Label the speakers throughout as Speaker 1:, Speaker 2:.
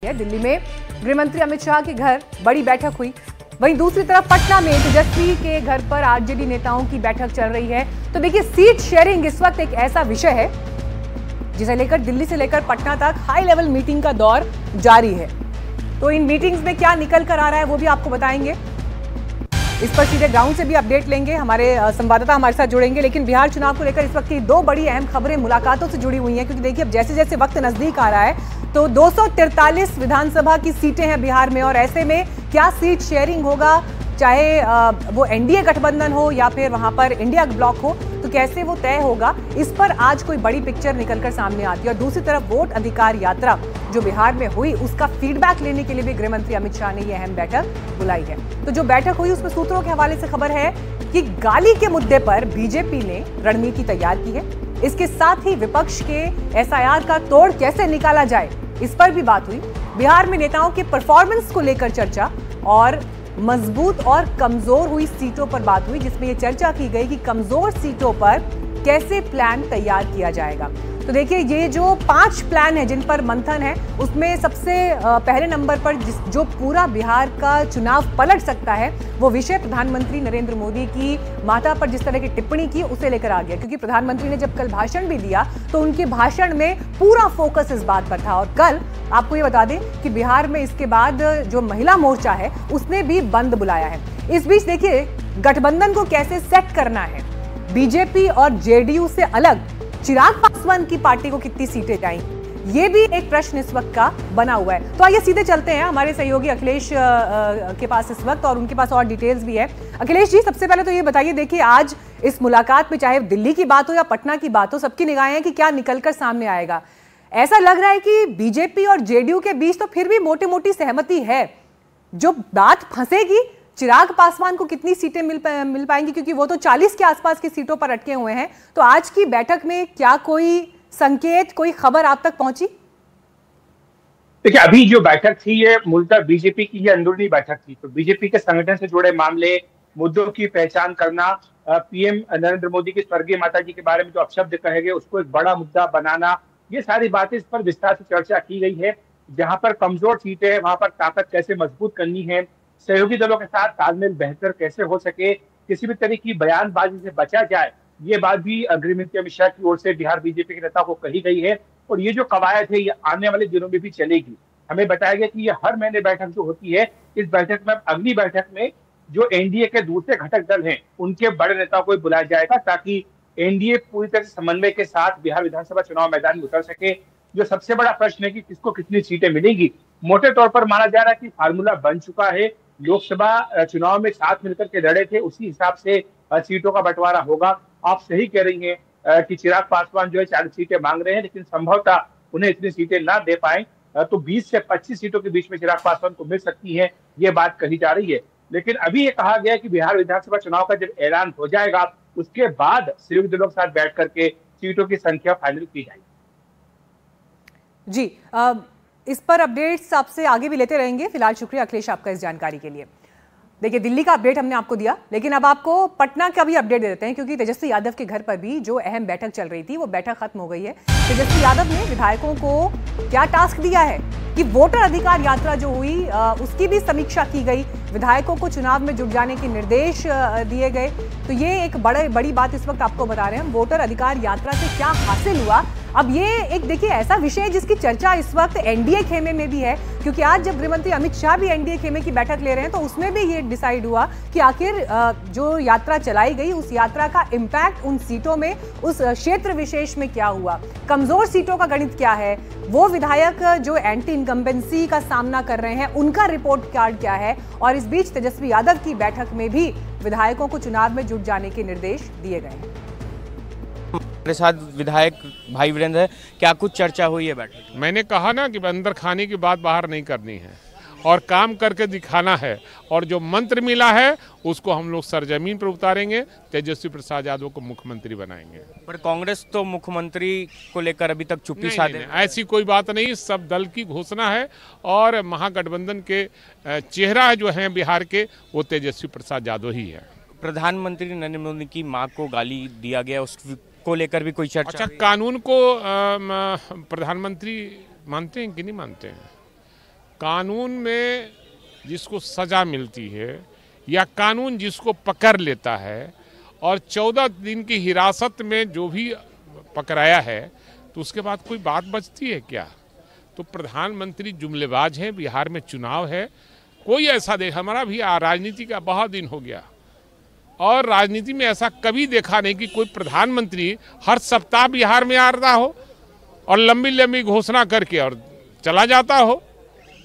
Speaker 1: दिल्ली में गृह मंत्री अमित शाह के घर बड़ी बैठक हुई। वहीं दूसरी तरफ पटना में तेजस्वी के घर पर आरजेडी नेताओं की बैठक चल रही है। तो देखिए, सीट शेयरिंग इस वक्त एक ऐसा विषय है जिसे लेकर दिल्ली से लेकर पटना तक हाई लेवल मीटिंग का दौर जारी है। तो इन मीटिंग्स में क्या निकल कर आ रहा है वो भी आपको बताएंगे। इस पर सीधे ग्राउंड से भी अपडेट लेंगे, हमारे संवाददाता हमारे साथ जुड़ेंगे। लेकिन बिहार चुनाव को लेकर इस वक्त की दो बड़ी अहम खबरें मुलाकातों से जुड़ी हुई हैं, क्योंकि देखिए अब जैसे जैसे वक्त नजदीक आ रहा है तो 243 विधानसभा की सीटें हैं बिहार में, और ऐसे में क्या सीट शेयरिंग होगा, चाहे वो एनडीए गठबंधन हो या फिर वहां पर इंडिया ब्लॉक हो, तो कैसे वो तय होगा, इस पर आज कोई बड़ी पिक्चर निकलकर सामने आती है। और दूसरी तरफ वोट अधिकार यात्रा जो बिहार में हुई उसका फीडबैक लेने के लिए भी गृह मंत्री अमित शाह ने यह अहम बैठक बुलाई है। तो जो बैठक हुई उसमें सूत्रों के हवाले से खबर है कि गाली के मुद्दे पर बीजेपी ने रणनीति तैयार की है। इसके साथ ही विपक्ष के एसआईआर का तोड़ कैसे निकाला जाए, इस पर भी बात हुई। बिहार में नेताओं के परफॉर्मेंस को लेकर चर्चा और मजबूत और कमजोर हुई सीटों पर बात हुई, जिसमें यह चर्चा की गई कि कमजोर सीटों पर कैसे प्लान तैयार किया जाएगा। तो देखिए, ये जो 5 प्लान है जिन पर मंथन है, उसमें सबसे पहले नंबर पर जो पूरा बिहार का चुनाव पलट सकता है वो विषय प्रधानमंत्री नरेंद्र मोदी की माता पर जिस तरह की टिप्पणी की उसे लेकर आ गया। क्योंकि प्रधानमंत्री ने जब कल भाषण भी दिया तो उनके भाषण में पूरा फोकस इस बात पर था। और कल आपको ये बता दें कि बिहार में इसके बाद जो महिला मोर्चा है उसने भी बंद बुलाया है। इस बीच देखिए, गठबंधन को कैसे सेट करना है, बीजेपी और जेडीयू से अलग चिराग पासवान की पार्टी को कितनी सीटें जाएंगी, ये भी एक प्रश्न इस वक्त का बना हुआ है। तो आइए सीधे चलते हैं हमारे सहयोगी अखिलेश के पास इस वक्त, और उनके पास और डिटेल्स भी है। अखिलेश जी, सबसे पहले तो ये बताइए, देखिए आज इस मुलाकात में चाहे दिल्ली की बात हो या पटना की बात हो, सबकी निगाहें हैं कि क्या निकलकर सामने आएगा। ऐसा लग रहा है कि बीजेपी और जेडीयू के बीच तो फिर भी मोटी मोटी सहमति है। जो बात फंसेगी, चिराग पासवान को कितनी सीटें मिल पाएंगी, क्योंकि वो तो 40 के आसपास की सीटों पर अटके हुए हैं। तो आज की बैठक में क्या कोई संकेत, कोई खबर आप तक पहुंची?
Speaker 2: देखिए, अभी जो बैठक थी ये मूलतः बीजेपी की ये अंदरूनी बैठक थी। तो बीजेपी के संगठन से जुड़े मामले, मुद्दों की पहचान करना, पीएम नरेंद्र मोदी की स्वर्गीय माता जी के बारे में जो अपशब्द कहे गए उसको एक बड़ा मुद्दा बनाना, ये सारी बातें इस पर विस्तार से चर्चा की गई है। जहां पर कमजोर सीटें हैं वहां पर ताकत कैसे मजबूत करनी है, सहयोगी दलों के साथ तालमेल बेहतर कैसे हो सके, किसी भी तरह की बयानबाजी से बचा जाए, ये बात भी गृह मंत्री अमित शाह की ओर से बिहार बीजेपी के नेता को कही गई है। और ये जो कवायद है ये आने वाले दिनों में भी चलेगी। हमें बताया गया कि ये हर महीने बैठक जो होती है, इस बैठक में अगली बैठक में जो एनडीए के दूसरे घटक दल हैं उनके बड़े नेताओं को बुलाया जाएगा, ताकि एनडीए पूरी तरह से समन्वय के साथ बिहार विधानसभा चुनाव मैदान में उतर सके। जो सबसे बड़ा प्रश्न है कि किसको कितनी सीटें मिलेंगी, मोटे तौर पर माना जा रहा है कि फार्मूला बन चुका है। लोकसभा चुनाव में साथ मिलकर के लड़े थे, उसी हिसाब से सीटों का बंटवारा होगा। आप सही कह रही हैं कि चिराग पासवान जो है 40 सीटें मांग रहे हैं, लेकिन संभवतः उन्हें इतनी सीटें ना दे पाए तो 20 से 25 सीटों के बीच में चिराग पासवान को मिल सकती है, ये बात कही जा रही है। लेकिन अभी ये कहा गया है कि बिहार विधानसभा चुनाव का जब ऐलान हो जाएगा उसके बाद सहयोगी दलों के साथ बैठ करके सीटों की संख्या फाइनल की जाएगी।
Speaker 1: जी, इस पर अपडेट्स आपसे आगे भी लेते रहेंगे। फिलहाल शुक्रिया अखिलेश आपका इस जानकारी के लिए। देखिए, दिल्ली का अपडेट हमने आपको दिया, लेकिन अब आपको पटना का भी अपडेट दे देते हैं, क्योंकि तेजस्वी यादव के घर पर भी जो अहम बैठक चल रही थी वो बैठक खत्म हो गई है। तेजस्वी यादव ने विधायकों को क्या टास्क दिया है कि वोटर अधिकार यात्रा जो हुई उसकी भी समीक्षा की गई, विधायकों को चुनाव में जुट जाने के निर्देश दिए गए। तो ये एक बड़ी बात इस वक्त आपको बता रहे हैं हम, वोटर अधिकार यात्रा से क्या हासिल हुआ। अब ये एक देखिए ऐसा विषय है जिसकी चर्चा इस वक्त एनडीए खेमे में भी है, क्योंकि आज जब गृह मंत्री अमित शाह भी एनडीए खेमे की बैठक ले रहे हैं तो उसमें भी ये डिसाइड हुआ कि आखिर जो यात्रा चलाई गई उस यात्रा का इम्पैक्ट उन सीटों में, उस क्षेत्र विशेष में क्या हुआ, कमजोर सीटों का गणित क्या है, वो विधायक जो एंटी इनकम्बेंसी का सामना कर रहे हैं उनका रिपोर्ट कार्ड क्या है। और इस बीच तेजस्वी यादव की बैठक में भी विधायकों को चुनाव में जुट जाने के निर्देश दिए गए हैं।
Speaker 3: हमारे साथ विधायक भाई वीरेंद्र है, क्या कुछ चर्चा हुई है बैठक?
Speaker 4: मैंने कहा ना कि अंदर खाने की बात बाहर नहीं करनी है और काम करके दिखाना है, और जो मंत्र मिला है उसको हम लोग सरजमीन पर उतारेंगे, तेजस्वी प्रसाद यादव को मुख्यमंत्री बनाएंगे।
Speaker 3: पर कांग्रेस तो मुख्यमंत्री को लेकर अभी तक चुप्पी साधे।
Speaker 4: ऐसी कोई बात नहीं, सब दल की घोषणा है, और महागठबंधन के चेहरा जो है बिहार के वो तेजस्वी प्रसाद यादव ही है।
Speaker 3: प्रधानमंत्री नरेंद्र मोदी की मां को गाली दिया गया, उसको लेकर भी कोई चर्चा?
Speaker 4: अच्छा, कानून को प्रधानमंत्री मानते हैं कि नहीं मानते हैं? कानून में जिसको सजा मिलती है या कानून जिसको पकड़ लेता है और 14 दिन की हिरासत में जो भी पकड़ाया है तो उसके बाद कोई बात बचती है क्या? तो प्रधानमंत्री जुमलेबाज हैं। बिहार में चुनाव है, कोई ऐसा हमारा भी राजनीति का बहुत दिन हो गया और राजनीति में ऐसा कभी देखा नहीं कि कोई प्रधानमंत्री हर सप्ताह बिहार में आ रहा हो और लंबी लंबी घोषणा करके और चला जाता हो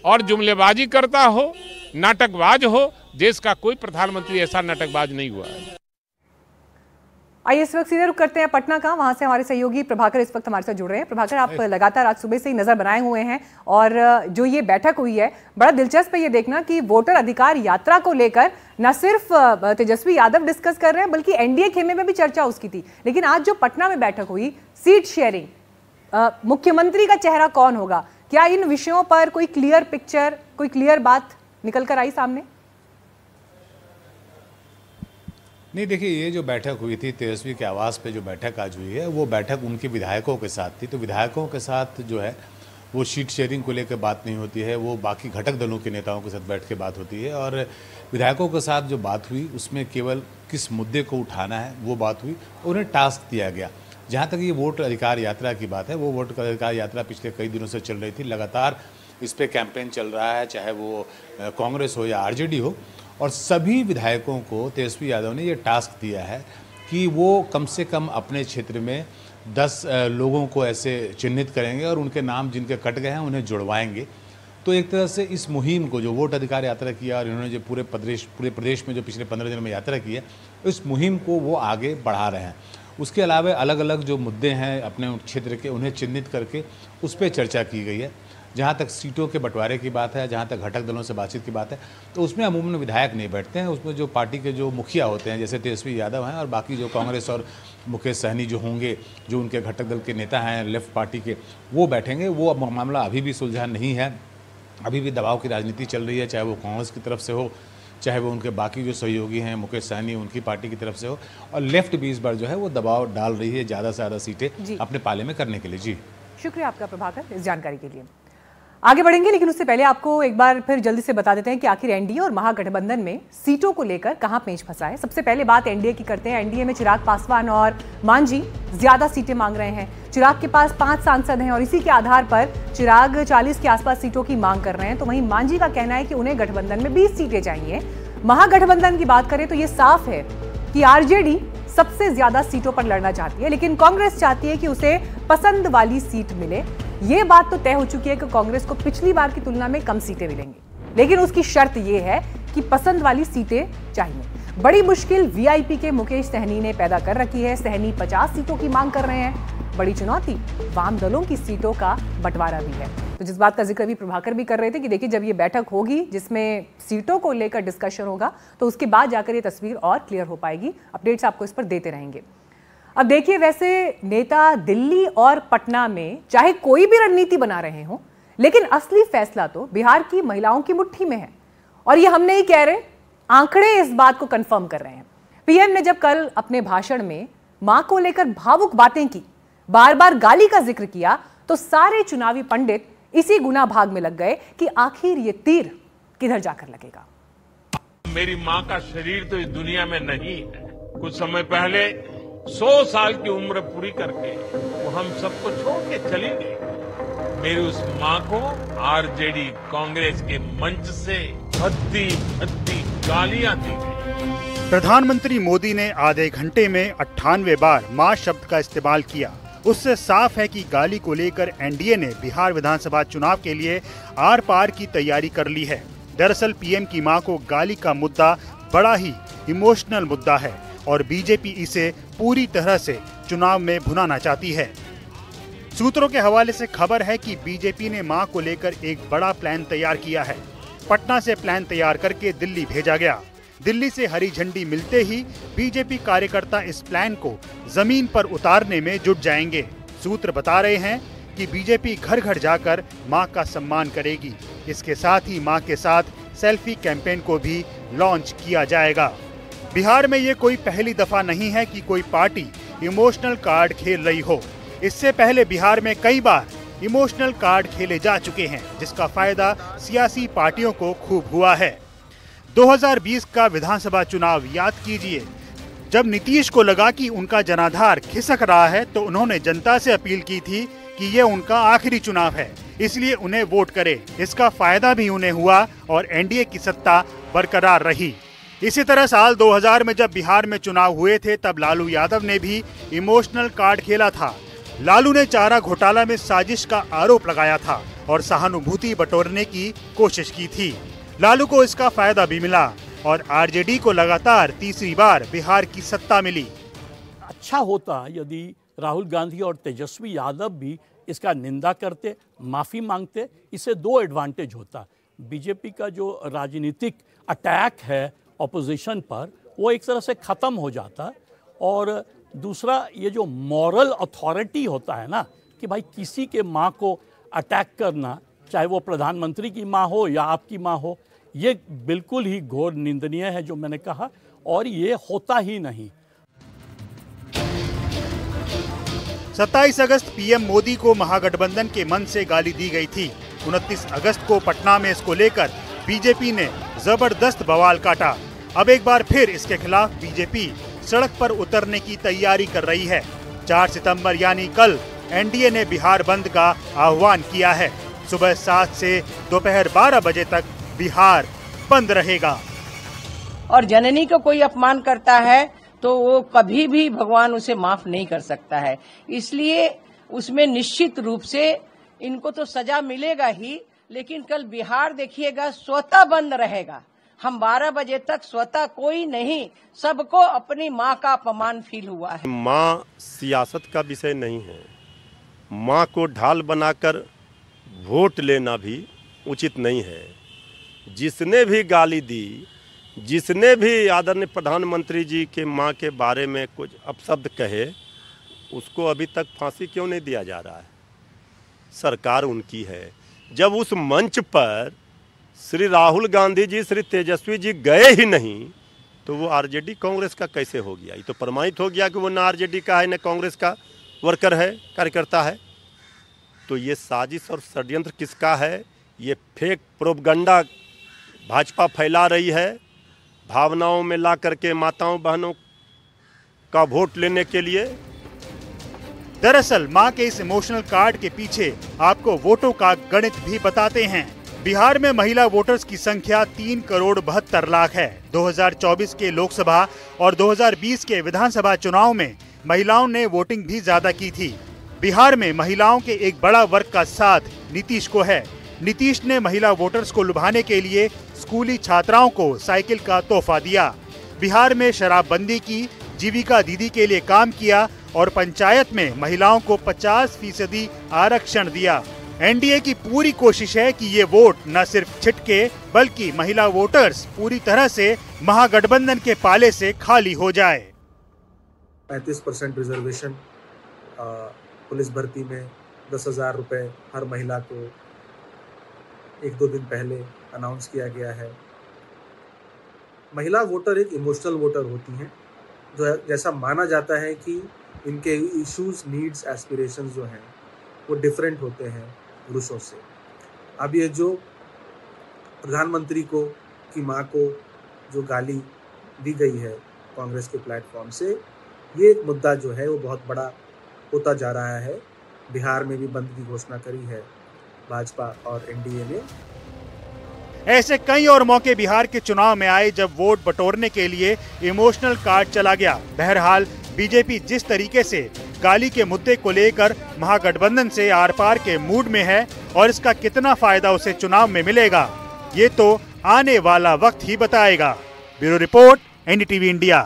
Speaker 4: और जुमलेबाजी करता हो, नाटकबाज हो। देश का कोई प्रधानमंत्री ऐसा नाटकबाज नहीं हुआ है।
Speaker 1: आइए इस वक्त सीधे रुक करते हैं पटना का। वहां से हमारे सहयोगी प्रभाकर इस वक्त हमारे साथ जुड़ रहे हैं। प्रभाकर, आप लगातार आज सुबह से ही नजर बनाए हुए हैं और जो ये बैठक हुई है, बड़ा दिलचस्प है ये देखना कि वोटर अधिकार यात्रा को लेकर न सिर्फ तेजस्वी यादव डिस्कस कर रहे हैं बल्कि एनडीए खेमे में भी चर्चा उसकी थी। लेकिन आज जो पटना में बैठक हुई, सीट शेयरिंग, मुख्यमंत्री का चेहरा कौन होगा, क्या इन विषयों पर कोई क्लियर पिक्चर, कोई क्लियर बात निकल कर आई सामने?
Speaker 5: नहीं, देखिए, ये जो बैठक हुई थी तेजस्वी के आवास पे, जो बैठक आज हुई है वो बैठक उनके विधायकों के साथ थी। तो विधायकों के साथ जो है वो सीट शेयरिंग को लेकर बात नहीं होती है, वो बाकी घटक दलों के नेताओं के साथ बैठ के बात होती है। और विधायकों के साथ जो बात हुई उसमें केवल किस मुद्दे को उठाना है वो बात हुई। उन्हें टास्क दिया गया। जहाँ तक ये वोट अधिकार यात्रा की बात है, वो वोट अधिकार यात्रा पिछले कई दिनों से चल रही थी। लगातार इस पर कैंपेन चल रहा है, चाहे वो कांग्रेस हो या आरजेडी हो। और सभी विधायकों को तेजस्वी यादव ने ये टास्क दिया है कि वो कम से कम अपने क्षेत्र में 10 लोगों को ऐसे चिन्हित करेंगे और उनके नाम जिनके कट गए हैं उन्हें जुड़वाएंगे। तो एक तरह से इस मुहिम को, जो वोट अधिकार यात्रा किया और इन्होंने जो पूरे प्रदेश में जो पिछले 15 दिनों में यात्रा की है, इस मुहिम को वो आगे बढ़ा रहे हैं। उसके अलावा अलग अलग जो मुद्दे हैं अपने क्षेत्र के, उन्हें चिन्हित करके उस पर चर्चा की गई है। जहाँ तक सीटों के बंटवारे की बात है, जहाँ तक घटक दलों से बातचीत की बात है, तो उसमें अमूमन विधायक नहीं बैठते हैं। उसमें जो पार्टी के जो मुखिया होते हैं, जैसे तेजस्वी यादव हैं, और बाकी जो कांग्रेस और मुकेश सहनी जो होंगे, जो उनके घटक दल के नेता हैं लेफ्ट पार्टी के, वो बैठेंगे। वो मामला अभी भी सुलझा नहीं है। अभी भी दबाव की राजनीति चल रही है, चाहे वो कांग्रेस की तरफ से हो, चाहे वो उनके बाकी जो सहयोगी हैं मुकेश सहनी उनकी पार्टी की तरफ से हो। और लेफ्ट भी इस बार जो है वो दबाव डाल रही है ज़्यादा से ज़्यादा सीटें अपने पाले में करने के लिए। जी,
Speaker 1: शुक्रिया आपका प्रभाकर इस जानकारी के लिए। आगे बढ़ेंगे, लेकिन उससे पहले आपको एक बार फिर जल्दी से बता देते हैं कि आखिर एनडीए और महागठबंधन में सीटों को लेकर कहां पेंच फंसा है। सबसे पहले बात एनडीए की करते हैं। एनडीए में चिराग पासवान और मांझी ज्यादा सीटें मांग रहे हैं। चिराग के पास 5 सांसद हैं और इसी के आधार पर चिराग 40 के आसपास सीटों की मांग कर रहे हैं। तो वहीं मांझी का कहना है कि उन्हें गठबंधन में 20 सीटें चाहिए। महागठबंधन की बात करें तो ये साफ है कि आरजेडी सबसे ज्यादा सीटों पर लड़ना चाहती है, लेकिन कांग्रेस चाहती है कि उसे पसंद वाली सीट मिले। ये बात तो तय हो चुकी है कि कांग्रेस को पिछली बार की तुलना में कम सीटें मिलेंगी, लेकिन उसकी शर्त यह है कि पसंद वाली सीटें चाहिए। बड़ी मुश्किल वीआईपी के मुकेश सहनी ने पैदा कर रखी है। सहनी 50 सीटों की मांग कर रहे हैं। बड़ी चुनौती वाम दलों की सीटों का बंटवारा भी है। तो जिस बात का जिक्र भी प्रभाकर भी कर रहे थे कि देखिए, जब ये बैठक होगी जिसमें सीटों को लेकर डिस्कशन होगा, तो उसके बाद जाकर ये तस्वीर और क्लियर हो पाएगी। अपडेट्स आपको इस पर देते रहेंगे। अब देखिए, वैसे नेता दिल्ली और पटना में चाहे कोई भी रणनीति बना रहे हों, लेकिन असली फैसला तो बिहार की महिलाओं की मुट्ठी में है। और ये हम नहीं कह रहे, आंकड़े इस बात को कंफर्म कर रहे हैं। पीएम ने जब कल अपने भाषण में मां को लेकर भावुक बातें की, बार बार गाली का जिक्र किया, तो सारे चुनावी पंडित इसी गुना भाग में लग गए कि आखिर ये तीर किधर जाकर लगेगा।
Speaker 6: मेरी मां का शरीर तो इस दुनिया में नहीं है। कुछ समय पहले 100 साल की उम्र पूरी करके वो हम सबको छोड़ के चली गई। मेरी उस मां को आरजेडी कांग्रेस के मंच से भद्दी भद्दी गालियां दी गई।
Speaker 7: प्रधानमंत्री मोदी ने आधे घंटे में 98 बार मां शब्द का इस्तेमाल किया। उससे साफ है कि गाली को लेकर एनडीए ने बिहार विधानसभा चुनाव के लिए आर पार की तैयारी कर ली है। दरअसल पीएम की मां को गाली का मुद्दा बड़ा ही इमोशनल मुद्दा है और बीजेपी इसे पूरी तरह से चुनाव में भुनाना चाहती है। सूत्रों के हवाले से खबर है कि बीजेपी ने मां को लेकर एक बड़ा प्लान तैयार किया है। पटना से प्लान तैयार करके दिल्ली भेजा गया। दिल्ली से हरी झंडी मिलते ही बीजेपी कार्यकर्ता इस प्लान को जमीन पर उतारने में जुट जाएंगे। सूत्र बता रहे हैं कि बीजेपी घर घर जाकर मां का सम्मान करेगी। इसके साथ ही मां के साथ सेल्फी कैंपेन को भी लॉन्च किया जाएगा। बिहार में ये कोई पहली दफा नहीं है कि कोई पार्टी इमोशनल कार्ड खेल रही हो। इससे पहले बिहार में कई बार इमोशनल कार्ड खेले जा चुके हैं, जिसका फायदा सियासी पार्टियों को खूब हुआ है। 2020 का विधानसभा चुनाव याद कीजिए। जब नीतीश को लगा कि उनका जनाधार खिसक रहा है तो उन्होंने जनता से अपील की थी कि ये उनका आखिरी चुनाव है, इसलिए उन्हें वोट करें। इसका फायदा भी उन्हें हुआ और एनडीए की सत्ता बरकरार रही। इसी तरह साल 2000 में जब बिहार में चुनाव हुए थे तब लालू यादव ने भी इमोशनल कार्ड खेला था। लालू ने चारा घोटाला में साजिश का आरोप लगाया था और सहानुभूति बटोरने की कोशिश की थी। लालू को इसका फायदा भी मिला और आरजेडी को लगातार तीसरी बार बिहार की सत्ता मिली।
Speaker 8: अच्छा होता यदि राहुल गांधी और तेजस्वी यादव भी इसका निंदा करते, माफी मांगते। इससे दो एडवांटेज होता। बीजेपी का जो राजनीतिक अटैक है ऑपोजिशन पर, वो एक तरह से खत्म हो जाता। और दूसरा, ये जो मॉरल अथॉरिटी होता है ना कि भाई किसी के माँ को अटैक करना, चाहे वो प्रधानमंत्री की माँ हो या आपकी माँ हो, ये बिल्कुल ही घोर निंदनीय है जो मैंने कहा, और ये होता ही नहीं।
Speaker 7: 27 अगस्त पीएम मोदी को महागठबंधन के मन से गाली दी गई थी। 29 अगस्त को पटना में इसको लेकर बीजेपी ने जबरदस्त बवाल काटा। अब एक बार फिर इसके खिलाफ बीजेपी सड़क पर उतरने की तैयारी कर रही है। 4 सितंबर यानी कल एनडीए ने बिहार बंद का आह्वान किया है। सुबह 7 से दोपहर 12 बजे तक बिहार बंद रहेगा।
Speaker 9: और जननी को कोई अपमान करता है तो वो कभी भी भगवान उसे माफ नहीं कर सकता है। इसलिए उसमें निश्चित रूप से इनको तो सजा मिलेगा ही, लेकिन कल बिहार देखिएगा स्वतः बंद रहेगा। हम 12 बजे तक स्वतः कोई नहीं, सबको अपनी माँ का अपमान फील हुआ है।
Speaker 10: माँ सियासत का विषय नहीं है। माँ को ढाल बनाकर वोट लेना भी उचित नहीं है। जिसने भी गाली दी, जिसने भी आदरणीय प्रधानमंत्री जी के माँ के बारे में कुछ अपशब्द कहे, उसको अभी तक फांसी क्यों नहीं दिया जा रहा है? सरकार उनकी है। जब उस मंच पर श्री राहुल गांधी जी, श्री तेजस्वी जी गए ही नहीं, तो वो आरजेडी कांग्रेस का कैसे हो गया? ये तो प्रमाणित हो गया कि वो ना आरजेडी का है, ना कांग्रेस का वर्कर है, कार्यकर्ता है। तो ये साजिश और षड्यंत्र किसका है? ये फेक प्रोपगंडा भाजपा फैला रही है, भावनाओं में ला करके माताओं बहनों का वोट लेने के लिए।
Speaker 7: दरअसल मां के इस इमोशनल कार्ड के पीछे आपको वोटों का गणित भी बताते हैं। बिहार में महिला वोटर्स की संख्या 3,72,00,000 है। 2024 के लोकसभा और 2020 के विधानसभा चुनाव में महिलाओं ने वोटिंग भी ज्यादा की थी। बिहार में महिलाओं के एक बड़ा वर्ग का साथ नीतीश को है। नीतीश ने महिला वोटर्स को लुभाने के लिए स्कूली छात्राओं को साइकिल का तोहफा दिया। बिहार में शराबबंदी की, जीविका दीदी के लिए काम किया और पंचायत में महिलाओं को 50% आरक्षण दिया। एनडीए की पूरी कोशिश है कि ये वोट न सिर्फ छिटके, बल्कि महिला वोटर्स पूरी तरह से महागठबंधन के पाले से खाली हो जाए।
Speaker 11: 35% रिजर्वेशन पुलिस भर्ती में 10,000 रुपए हर महिला को 1-2 दिन पहले अनाउंस किया गया है। महिला वोटर एक इमोशनल वोटर होती हैं, जो जैसा माना जाता है कि इनके इश्यूज, नीड्स, एस्पिरेशंस जो हैं वो डिफरेंट होते हैं पुरुषों से। अब ये जो प्रधानमंत्री को की माँ को जो गाली दी गई है कांग्रेस के प्लेटफॉर्म से, ये एक मुद्दा जो है वो बहुत बड़ा होता जा रहा है। बिहार में भी बंद की घोषणा करी है भाजपा और एनडीए ने।
Speaker 7: ऐसे कई और मौके बिहार के चुनाव में आए जब वोट बटोरने के लिए इमोशनल कार्ड चला गया। बहरहाल बीजेपी जिस तरीके से गाली के मुद्दे को लेकर महागठबंधन से आर पार के मूड में है और इसका कितना फायदा उसे चुनाव में मिलेगा, ये तो आने वाला वक्त ही बताएगा। Bureau report, NDTV India.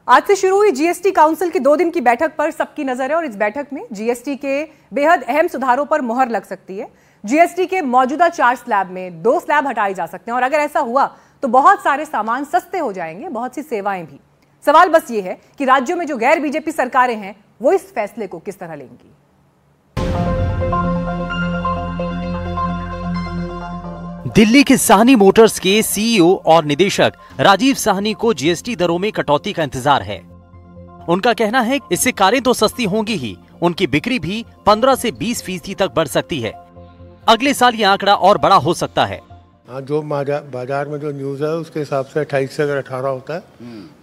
Speaker 1: आज से शुरू हुई जीएसटी काउंसिल की 2 दिन की बैठक पर सबकी नजर है और इस बैठक में जीएसटी के बेहद अहम सुधारों पर मुहर लग सकती है। जीएसटी के मौजूदा 4 स्लैब में 2 स्लैब हटाए जा सकते हैं और अगर ऐसा हुआ तो बहुत सारे सामान सस्ते हो जाएंगे, बहुत सी सेवाएं भी। सवाल बस ये है कि राज्यों में जो गैर बीजेपी सरकारें हैं वो इस फैसले को किस तरह लेंगी।
Speaker 12: दिल्ली के साहनी मोटर्स के सीईओ और निदेशक राजीव साहनी को जीएसटी दरों में कटौती का इंतजार है। उनका कहना है इससे कारें तो सस्ती होंगी ही, उनकी बिक्री भी 15 से 20% तक बढ़ सकती है। अगले साल ये आंकड़ा और बड़ा हो सकता है।
Speaker 13: हाँ, जो बाजार में जो न्यूज़ है उसके हिसाब से 28 से अगर 18 होता है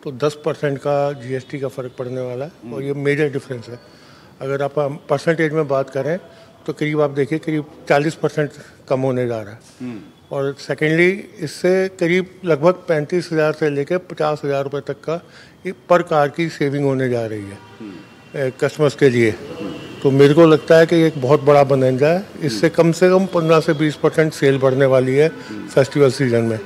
Speaker 13: तो 10% का जीएसटी का फर्क पड़ने वाला है और ये मेजर डिफरेंस है। अगर आप परसेंटेज में बात करें तो करीब आप देखिए करीब 40% कम होने जा रहा है। और सेकेंडली इससे करीब लगभग 35,000 से लेकर 50,000 रुपये तक का पर कार की सेविंग होने जा रही है कस्टमर्स के लिए। तो मेरे को लगता है कि एक बहुत बड़ा बोनंजा है। इससे कम 15 से 20% सेल बढ़ने वाली है फेस्टिवल सीजन में।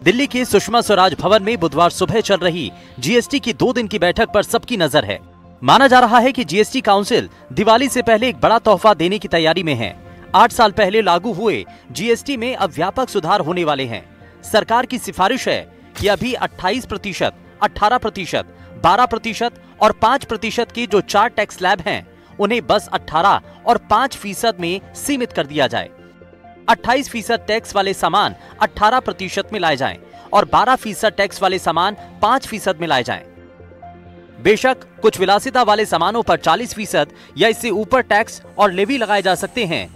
Speaker 12: दिल्ली के सुषमा स्वराज भवन में बुधवार सुबह चल रही जीएसटी की 2 दिन की बैठक पर सबकी नजर है। माना जा रहा है कि जीएसटी काउंसिल दिवाली से पहले एक बड़ा तोहफा देने की तैयारी में है। 8 साल पहले लागू हुए जीएसटी में अब व्यापक सुधार होने वाले हैं। सरकार की सिफारिश है कि अभी 28%, 18%, 12% और 5% के जो 4 टैक्स स्लैब हैं उन्हें बस 18 और 5% में सीमित कर दिया जाए। 28% टैक्स वाले सामान 18% में लाए जाएं और 12% टैक्स वाले सामान 5% में लाए जाएं। बेशक कुछ विलासिता वाले सामानों पर 40% या इससे ऊपर टैक्स और लेवी लगाए जा सकते हैं।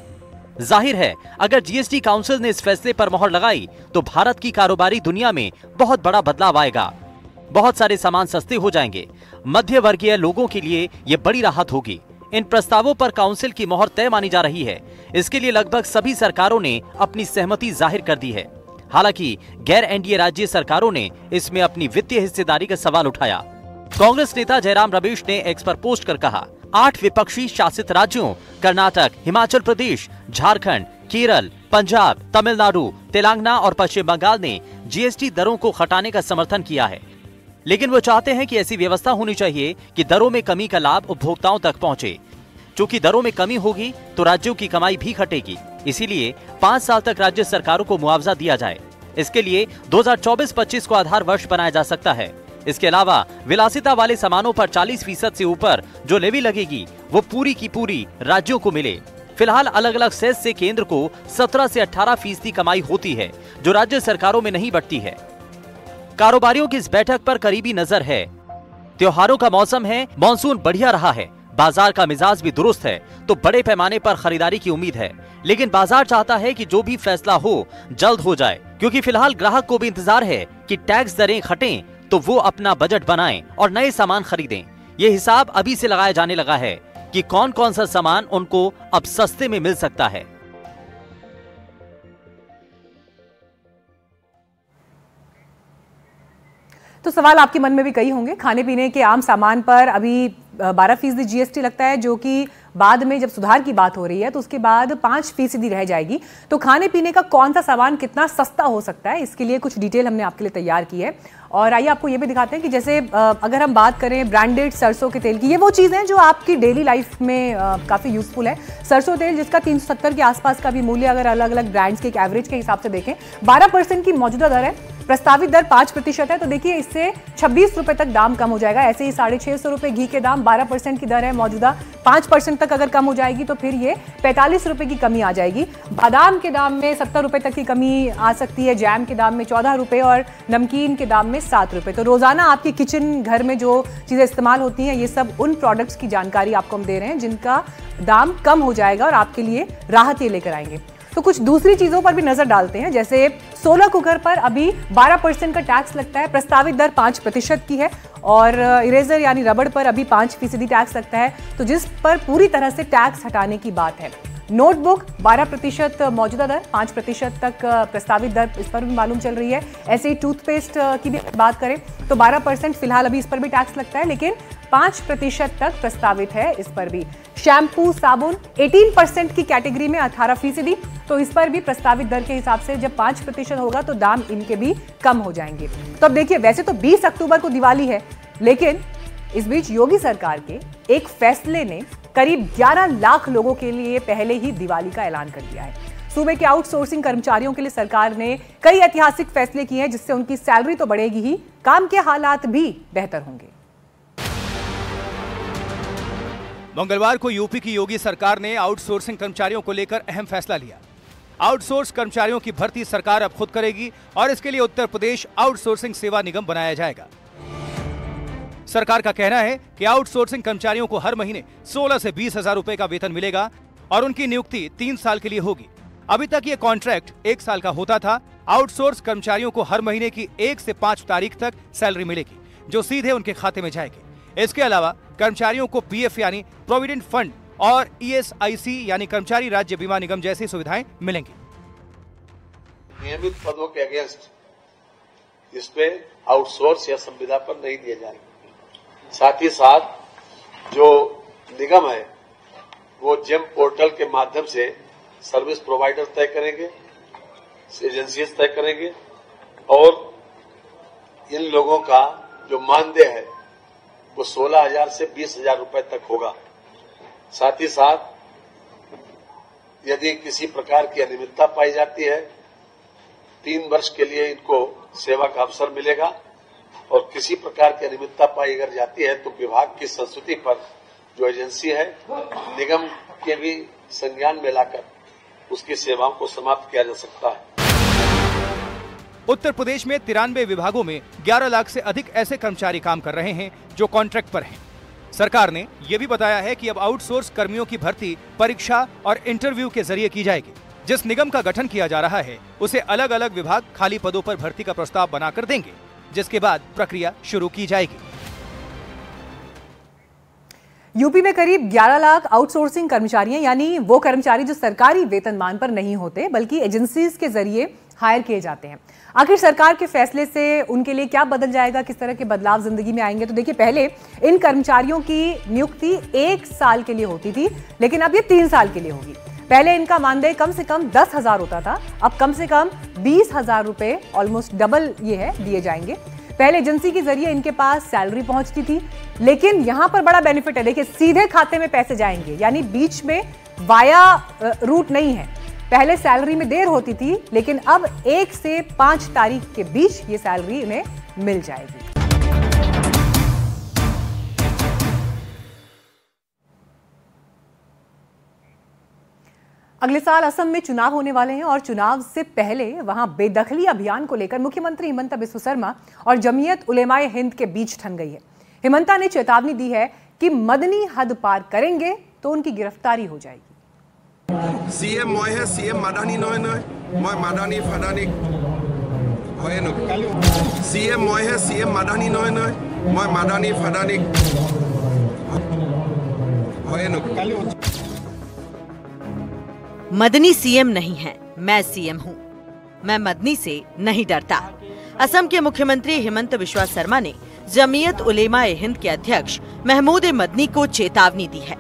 Speaker 12: जाहिर है अगर जीएसटी काउंसिल ने इस फैसले पर मोहर लगाई तो भारत की कारोबारी दुनिया में बहुत बड़ा बदलाव आएगा। बहुत सारे सामान सस्ते हो जाएंगे। मध्य वर्गीय लोगों के लिए ये बड़ी राहत होगी। इन प्रस्तावों पर काउंसिल की मोहर तय मानी जा रही है। इसके लिए लगभग सभी सरकारों ने अपनी सहमति जाहिर कर दी है। हालांकि गैर एनडीए राज्य सरकारों ने इसमें अपनी वित्तीय हिस्सेदारी का सवाल उठाया। कांग्रेस नेता जयराम रमेश ने एक्स पर पोस्ट कर कहा, 8 विपक्षी शासित राज्यों कर्नाटक, हिमाचल प्रदेश, झारखंड, केरल, पंजाब, तमिलनाडु, तेलंगाना और पश्चिम बंगाल ने जीएसटी दरों को घटाने का समर्थन किया है। लेकिन वो चाहते हैं कि ऐसी व्यवस्था होनी चाहिए कि दरों में कमी का लाभ उपभोक्ताओं तक पहुंचे। चूंकि दरों में कमी होगी तो राज्यों की कमाई भी घटेगी। इसीलिए 5 साल तक राज्य सरकारों को मुआवजा दिया जाए। इसके लिए 2024-25 को आधार वर्ष बनाया जा सकता है। इसके अलावा विलासिता वाले सामानों पर 40% से ऊपर जो लेवी लगेगी वो पूरी की पूरी राज्यों को मिले। फिलहाल अलग अलग सेस से केंद्र को 17 से 18% कमाई होती है जो राज्य सरकारों में नहीं बढ़ती है। कारोबारियों की इस बैठक पर करीबी नजर है। त्योहारों का मौसम है, मानसून बढ़िया रहा है, बाजार का मिजाज भी दुरुस्त है तो बड़े पैमाने पर खरीदारी की उम्मीद है। लेकिन बाजार चाहता है कि जो भी फैसला हो जल्द हो जाए, क्योंकि फिलहाल ग्राहक को भी इंतजार है कि टैक्स दरें घटें तो वो अपना बजट बनाएं और नए सामान खरीदें। ये हिसाब अभी से लगाया जाने लगा है कि कौन कौन सा सामान उनको अब सस्ते में मिल सकता है।
Speaker 1: तो सवाल आपके मन में भी कई होंगे। खाने पीने के आम सामान पर अभी 12% जीएसटी लगता है, जो कि बाद में जब सुधार की बात हो रही है तो उसके बाद 5% रह जाएगी। तो खाने पीने का कौन सा सामान कितना सस्ता हो सकता है, इसके लिए कुछ डिटेल हमने आपके लिए तैयार की है। और आइए आपको ये भी दिखाते हैं कि जैसे अगर हम बात करें ब्रांडेड सरसों के तेल की, ये वो चीज़ है जो आपकी डेली लाइफ में काफ़ी यूजफुल है। सरसों तेल जिसका 370 के आसपास का भी मूल्य अगर अलग अलग ब्रांड्स के एक एवरेज के हिसाब से देखें, 12% की मौजूदा दर है, प्रस्तावित दर 5% है। तो देखिए इससे 26 रुपए तक दाम कम हो जाएगा। ऐसे ही 650 रुपए घी के दाम 12% की दर है मौजूदा, 5% तक अगर कम हो जाएगी तो फिर ये 45 रुपए की कमी आ जाएगी। बादाम के दाम में 70 रुपए तक की कमी आ सकती है, जैम के दाम में 14 रुपए और नमकीन के दाम में 7 रुपए। तो रोजाना आपके किचन घर में जो चीजें इस्तेमाल होती हैं, ये सब उन प्रोडक्ट्स की जानकारी आपको हम दे रहे हैं जिनका दाम कम हो जाएगा और आपके लिए राहत ये लेकर आएंगे। तो कुछ दूसरी चीजों पर भी नजर डालते हैं। जैसे सोलर कुकर पर अभी 12% का टैक्स लगता है, प्रस्तावित दर 5% की है। और इरेजर यानी रबड़ पर अभी 5% टैक्स लगता है, तो जिस पर पूरी तरह से टैक्स हटाने की बात है। नोटबुक 12% मौजूदा दर, 5% तक प्रस्तावित दर इस पर भी मालूम चल रही है। ऐसे ही टूथपेस्ट की भी बात करें तो 12% फिलहाल अभी इस पर भी टैक्स लगता है, लेकिन 5% तक प्रस्तावित है इस पर भी। शैम्पू साबुन 18% की कैटेगरी में 18%, तो इस पर भी प्रस्तावित दर के हिसाब से जब 5% होगा तो दाम इनके भी कम हो जाएंगे। तो अब देखिए, वैसे तो 20 अक्टूबर को दिवाली है, लेकिन इस बीच योगी सरकार के एक फैसले ने करीब 11 लाख लोगों के लिए पहले ही दिवाली का ऐलान कर दिया है। सूबे के आउटसोर्सिंग कर्मचारियों के लिए सरकार ने कई ऐतिहासिक फैसले किए हैं, जिससे उनकी सैलरी तो बढ़ेगी ही, काम के हालात भी बेहतर होंगे।
Speaker 14: मंगलवार को यूपी की योगी सरकार ने आउटसोर्सिंग कर्मचारियों को लेकर अहम फैसला लिया। आउटसोर्स कर्मचारियों की भर्ती सरकार अब खुद करेगी और इसके लिए उत्तर प्रदेश आउटसोर्सिंग सेवा निगम बनाया जाएगा। सरकार का कहना है कि आउटसोर्सिंग कर्मचारियों को हर महीने 16 से 20 हजार रुपए का वेतन मिलेगा और उनकी नियुक्ति 3 साल के लिए होगी। अभी तक ये कॉन्ट्रैक्ट 1 साल का होता था। आउटसोर्स कर्मचारियों को हर महीने की 1 से 5 तारीख तक सैलरी मिलेगी, जो सीधे उनके खाते में जाएगी। इसके अलावा कर्मचारियों को पीएफ यानी प्रोविडेंट फंड और ईएसआईसी यानी कर्मचारी राज्य बीमा निगम जैसी सुविधाएं मिलेंगी।
Speaker 15: नियमित पदों के अगेंस्ट इसपे आउटसोर्स या संविदा पर नहीं दिए जाएंगे। साथ ही साथ जो निगम है वो जेम पोर्टल के माध्यम से सर्विस प्रोवाइडर तय करेंगे, एजेंसीज तय करेंगे और इन लोगों का जो मानदेय है वो 16,000 से 20,000 रुपए तक होगा। साथ ही साथ यदि किसी प्रकार की अनियमितता पाई जाती है 3 वर्ष के लिए इनको सेवा का अवसर मिलेगा और किसी प्रकार की अनियमितता पाई अगर जाती है तो विभाग की संस्तुति पर जो एजेंसी है निगम के भी संज्ञान में लाकर उसकी सेवाओं को समाप्त किया जा सकता है।
Speaker 14: उत्तर प्रदेश में 93 विभागों में 11 लाख से अधिक ऐसे कर्मचारी काम कर रहे हैं जो कॉन्ट्रैक्ट पर हैं। सरकार ने यह भी बताया है कि अब आउटसोर्स कर्मियों की भर्ती परीक्षा और इंटरव्यू के जरिए की जाएगी। जिस निगम का गठन किया जा रहा है उसे अलग अलग विभाग खाली पदों पर भर्ती का प्रस्ताव बनाकर देंगे, जिसके बाद प्रक्रिया शुरू की जाएगी।
Speaker 1: यूपी में करीब 11 लाख आउटसोर्सिंग कर्मचारी हैं, यानी वो कर्मचारी जो सरकारी वेतनमान पर नहीं होते बल्कि एजेंसीज के जरिए हायर किए जाते हैं। आखिर सरकार के फैसले से उनके लिए क्या बदल जाएगा, किस तरह के बदलाव जिंदगी में आएंगे? तो देखिए, पहले इन कर्मचारियों की नियुक्ति 1 साल के लिए होती थी, लेकिन अब ये 3 साल के लिए होगी। पहले इनका मानदेय कम से कम 10,000 होता था, अब कम से कम 20,000 रुपए, ऑलमोस्ट डबल ये है, दिए जाएंगे। पहले एजेंसी के जरिए इनके पास सैलरी पहुंचती थी, लेकिन यहां पर बड़ा बेनिफिट है। देखिए, सीधे खाते में पैसे जाएंगे, यानी बीच में वाया रूट नहीं है। पहले सैलरी में देर होती थी, लेकिन अब 1 से 5 तारीख के बीच ये सैलरी इन्हें मिल जाएगी। अगले साल असम में चुनाव होने वाले हैं और चुनाव से पहले वहां बेदखली अभियान को लेकर मुख्यमंत्री हिमंता बिस्वा शर्मा और जमीयत उलेमाए हिंद के बीच ठन गई है। हिमंता ने चेतावनी दी है कि मदनी हद पार करेंगे तो उनकी गिरफ्तारी हो जाएगी।
Speaker 16: सीएम मैं है, सीएम मादानी नय मैं मादानी फादानी होए न। सीएम मैं है, सीएम मादानी नय मैं मादानी फादानी होए न।
Speaker 17: मदनी सीएम नहीं है, मैं सीएम हूँ। मैं मदनी से नहीं डरता। असम के मुख्यमंत्री हिमंता बिस्वा शर्मा ने जमीयत उलेमाए हिंद के अध्यक्ष महमूद मदनी को चेतावनी दी है।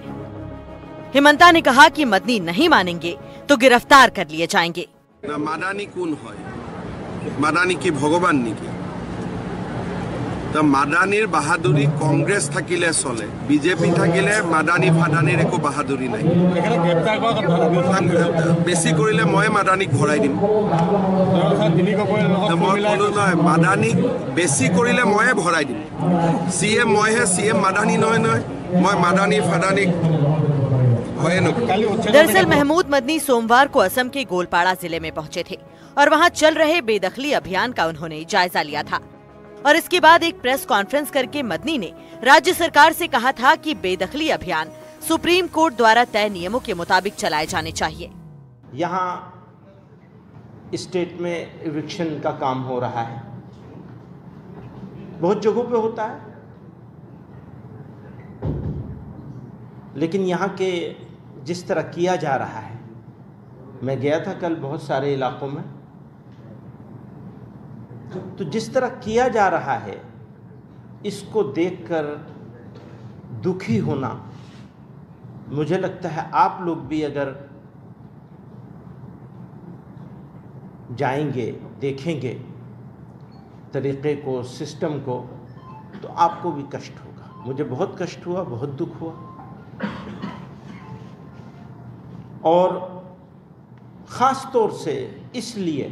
Speaker 17: हिमंता ने कहा कि मदनी नहीं मानेंगे तो गिरफ्तार कर लिए जाएंगे।
Speaker 16: मादानी कौन है? मादानी की भगवान निकी तो मादानीर बहादुरी कांग्रेस থাকিলে চলে, বিজেপি থাকিলে মাদানী ফাদানীর একো বাহাদুরি নাই। বেশি কৰিলে মই মাদানীক ভৰাই দিম। মই কলো নহয়, মাদানীক বেশি কৰিলে ময়ে ভৰাই দিম। सीएम মই হে, सीएम মাদানী নহয় মই মাদানী ফাদানীক।
Speaker 17: दरअसल महमूद मदनी सोमवार को असम के गोलपाड़ा जिले में पहुंचे थे और वहां चल रहे बेदखली अभियान का उन्होंने जायजा लिया था। और इसके बाद एक प्रेस कॉन्फ्रेंस करके मदनी ने राज्य सरकार से कहा था कि बेदखली अभियान सुप्रीम कोर्ट द्वारा तय नियमों के मुताबिक चलाए जाने चाहिए।
Speaker 18: यहाँ स्टेट में इविक्शन का काम हो रहा है, बहुत जगहों पे होता है, लेकिन यहाँ के जिस तरह किया जा रहा है, मैं गया था कल बहुत सारे इलाकों में, तो जिस तरह किया जा रहा है इसको देखकर दुखी होना, मुझे लगता है आप लोग भी अगर जाएंगे, देखेंगे तरीक़े को, सिस्टम को, तो आपको भी कष्ट होगा। मुझे बहुत कष्ट हुआ, बहुत दुख हुआ। और ख़ास तौर से इसलिए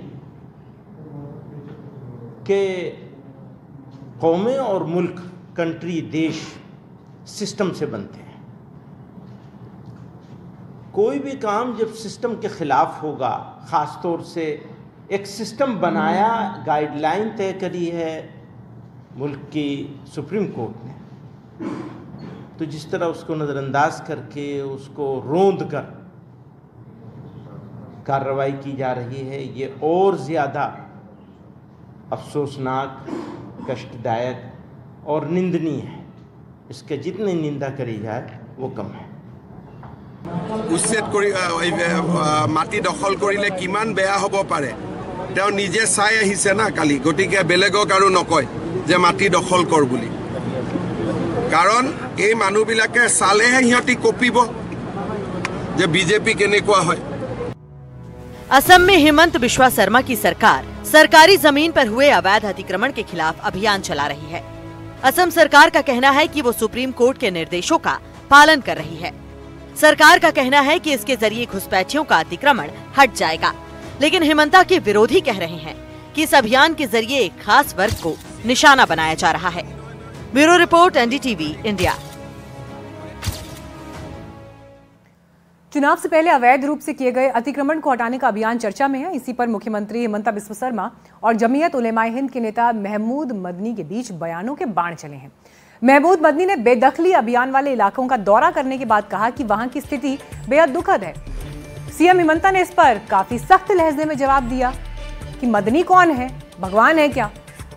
Speaker 18: कि कौमें और मुल्क, कंट्री, देश सिस्टम से बनते हैं। कोई भी काम जब सिस्टम के ख़िलाफ़ होगा, ख़ास तौर से एक सिस्टम बनाया, गाइडलाइन तय करी है मुल्क की सुप्रीम कोर्ट ने, तो जिस तरह उसको नज़रअंदाज करके उसको रोंद कर कार्रवाई की जा रही है, ये और ज़्यादा अफसोसनाक, कष्टदायक और निंदनीय है। इसके जितनी निंदा करी जाए वो कम है।
Speaker 16: উচ্ছেদ কৰি মাটি দখল কৰিলে কিমান বেয়া হ'ব পাৰে তেওঁ নিজে চাই আহিছে না কালি, গতিকে বেলেগক আৰু নকয় যে মাটি দখল কৰ বুলি, কাৰণ এই মানুহবিলাকে চালেহে সিহঁতি কপিব যে বিজেপি কেনেকুৱা হয়।
Speaker 17: असम में हिमंत बिश्वा शर्मा की सरकार सरकारी जमीन पर हुए अवैध अतिक्रमण के खिलाफ अभियान चला रही है। असम सरकार का कहना है कि वो सुप्रीम कोर्ट के निर्देशों का पालन कर रही है। सरकार का कहना है कि इसके जरिए घुसपैठियों का अतिक्रमण हट जाएगा, लेकिन हिमंता के विरोधी कह रहे हैं कि इस अभियान के जरिए एक खास वर्ग को निशाना बनाया जा रहा है। Bureau report, NDTV India.
Speaker 1: चुनाव से पहले अवैध रूप से किए गए अतिक्रमण को हटाने का अभियान चर्चा में है। इसी पर मुख्यमंत्री हिमंता बिस्वा शर्मा और जमीयत उलेमाए हिंद के नेता महमूद मदनी के बीच बयानों के बाण चले हैं। महमूद मदनी ने बेदखली अभियान वाले इलाकों का दौरा करने के बाद कहा कि वहां की स्थिति बेहद दुखद है। सीएम हिमंता ने इस पर काफी सख्त लहजे में जवाब दिया कि मदनी कौन है, भगवान है क्या।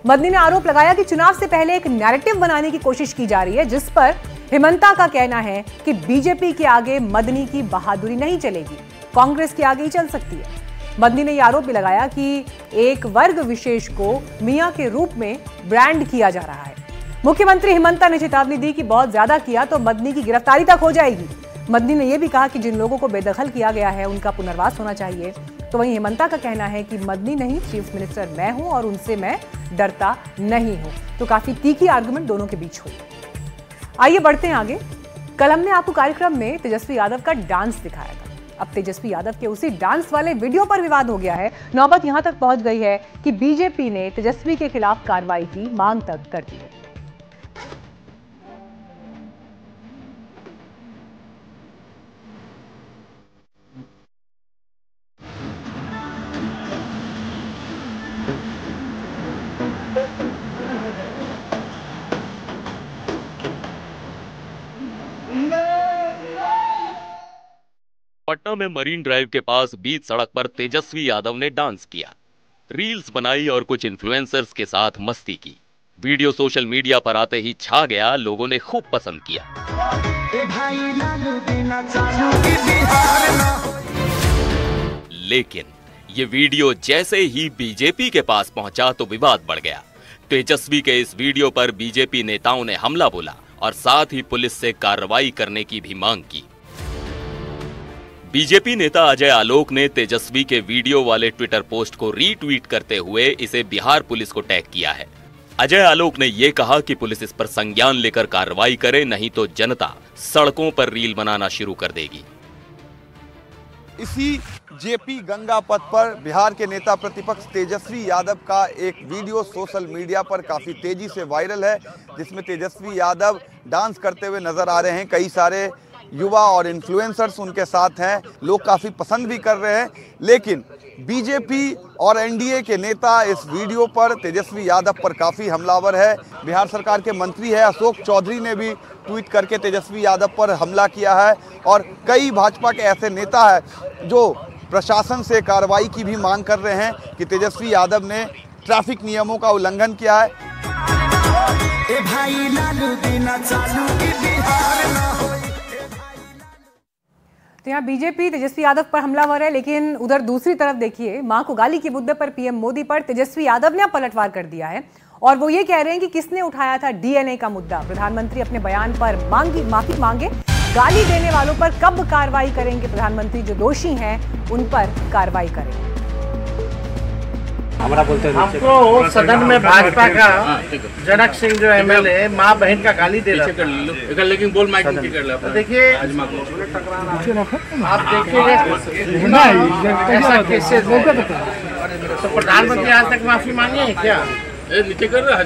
Speaker 1: मदनी ने आरोप लगाया कि चुनाव से पहले एक नैरेटिव बनाने की कोशिश की जा रही है, जिस पर हिमंता का कहना है कि बीजेपी के आगे मदनी की बहादुरी नहीं चलेगी, कांग्रेस के आगे ही चल सकती है। मदनी ने यह आरोप भी लगाया कि एक वर्ग विशेष को मियां के रूप में ब्रांड किया जा रहा है। मुख्यमंत्री हिमंता ने चेतावनी दी कि बहुत ज्यादा किया तो मदनी की गिरफ्तारी तक हो जाएगी। मदनी ने यह भी कहा कि जिन लोगों को बेदखल किया गया है उनका पुनर्वास होना चाहिए। तो वहीं हिमंता का कहना है कि मदनी नहीं, चीफ मिनिस्टर मैं हूं और उनसे मैं डरता नहीं हूं। तो काफी तीखी आर्गुमेंट दोनों के बीच हुई। आइए बढ़ते हैं आगे। कल हमने आपको कार्यक्रम में तेजस्वी यादव का डांस दिखाया था। अब तेजस्वी यादव के उसी डांस वाले वीडियो पर विवाद हो गया है। नौबत यहां तक पहुंच गई है कि बीजेपी ने तेजस्वी के खिलाफ कार्रवाई की मांग तक कर दी है।
Speaker 19: पटना में मरीन ड्राइव के पास बीच सड़क पर तेजस्वी यादव ने डांस किया, रील्स बनाई और कुछ इन्फ्लुएंसर्स के साथ मस्ती की। वीडियो सोशल मीडिया पर आते ही छा गया, लोगों ने खूब पसंद किया। लेकिन ये वीडियो जैसे ही बीजेपी के पास पहुंचा तो विवाद बढ़ गया। तेजस्वी के इस वीडियो पर बीजेपी नेताओं ने हमला बोला और साथ ही पुलिस से कार्रवाई करने की भी मांग की। बीजेपी नेता अजय आलोक ने तेजस्वी के वीडियो वाले ट्विटर पोस्ट को रीट्वीट करते हुए इसे बिहार पुलिस को टैग किया है। अजय आलोक ने यह कहा कि पुलिस इस पर संज्ञान लेकर कार्रवाई करे, नहीं तो जनता सड़कों पर रील बनाना शुरू कर देगी।
Speaker 20: इसी जेपी गंगा पथ पर बिहार के नेता प्रतिपक्ष तेजस्वी यादव का एक वीडियो सोशल मीडिया पर काफ़ी तेजी से वायरल है, जिसमें तेजस्वी यादव डांस करते हुए नजर आ रहे हैं। कई सारे युवा और इन्फ्लुएंसर्स उनके साथ हैं, लोग काफ़ी पसंद भी कर रहे हैं। लेकिन बीजेपी और एनडीए के नेता इस वीडियो पर तेजस्वी यादव पर काफ़ी हमलावर है। बिहार सरकार के मंत्री है अशोक चौधरी ने भी ट्वीट करके तेजस्वी यादव पर हमला किया है और कई भाजपा के ऐसे नेता हैं जो प्रशासन से कार्रवाई की भी मांग कर रहे हैं कि तेजस्वी यादव ने ट्रैफिक नियमों का उल्लंघन किया है।
Speaker 1: तो यहाँ बीजेपी तेजस्वी यादव पर हमलावर है, लेकिन उधर दूसरी तरफ देखिए, मां को गाली के मुद्दे पर पीएम मोदी पर तेजस्वी यादव ने पलटवार कर दिया है और वो ये कह रहे हैं कि किसने उठाया था डीएनए का मुद्दा। प्रधानमंत्री अपने बयान पर माफी मांगे, गाली देने वालों पर कब कार्रवाई करेंगे प्रधानमंत्री, जो दोषी हैं उन पर कार्रवाई करेंगे।
Speaker 21: हमको सदन में भाजपा का जनक सिंह जो एमएलए माँ बहन का गाली दे रहा था, लेकिन बोल माइक नीचे कर लो। देखिए आप देखिए ऐसा केसेस तो प्रधानमंत्री आज तक माफी मांगे हैं क्या? नीचे कर रहा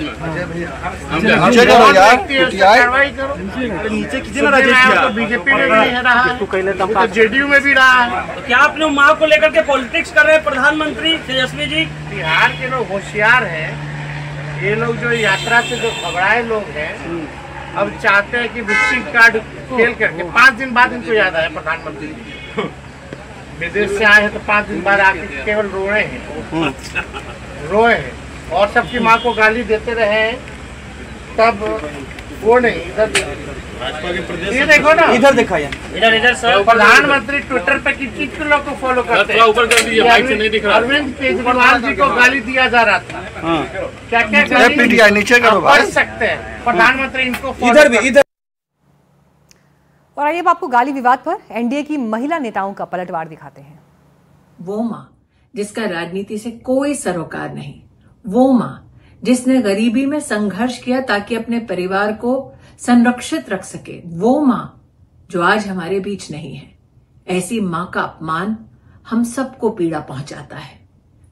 Speaker 21: कार्रवाई करो। नीचे तो बीजेपी में भी नहीं रहा, तो जेडीयू में भी रहा है।
Speaker 22: तो क्या आप लोग माँ को लेकर के पॉलिटिक्स कर रहे हैं प्रधानमंत्री तेजस्वी जी?
Speaker 21: बिहार के लोग होशियार हैं, ये लोग जो यात्रा से जो घबराए लोग हैं, अब चाहते हैं कि विजिटिंग कार्ड खेल करके 5 दिन बाद इनको याद आया प्रधानमंत्री जी। विदेश से आए हैं तो 5 दिन बाद आके केवल रोए हैं और सबकी माँ को गाली देते रहे हैं, तब वो नहीं ये देखो ना,
Speaker 22: इधर देखा इधर सर।
Speaker 21: प्रधानमंत्री ट्विटर पे कितने लोग को फॉलो करते हैं। ऊपर कर दीजिए, माइक से नहीं दिख रहा। अरविंद केजरीवाल जी को गाली दिया जा रहा था। क्या क्या गाली
Speaker 20: नीचे करो भाई,
Speaker 21: पढ़ सकते हैं प्रधानमंत्री इनको
Speaker 22: इधर भी इधर।
Speaker 1: और आइए अब आपको गाली विवाद पर एनडीए की महिला नेताओं का पलटवार दिखाते हैं।
Speaker 2: वो माँ जिसका राजनीति से कोई सरोकार नहीं, वो माँ जिसने गरीबी में संघर्ष किया ताकि अपने परिवार को संरक्षित रख सके, वो माँ जो आज हमारे बीच नहीं है। ऐसी माँ का अपमान हम सबको पीड़ा पहुंचाता है।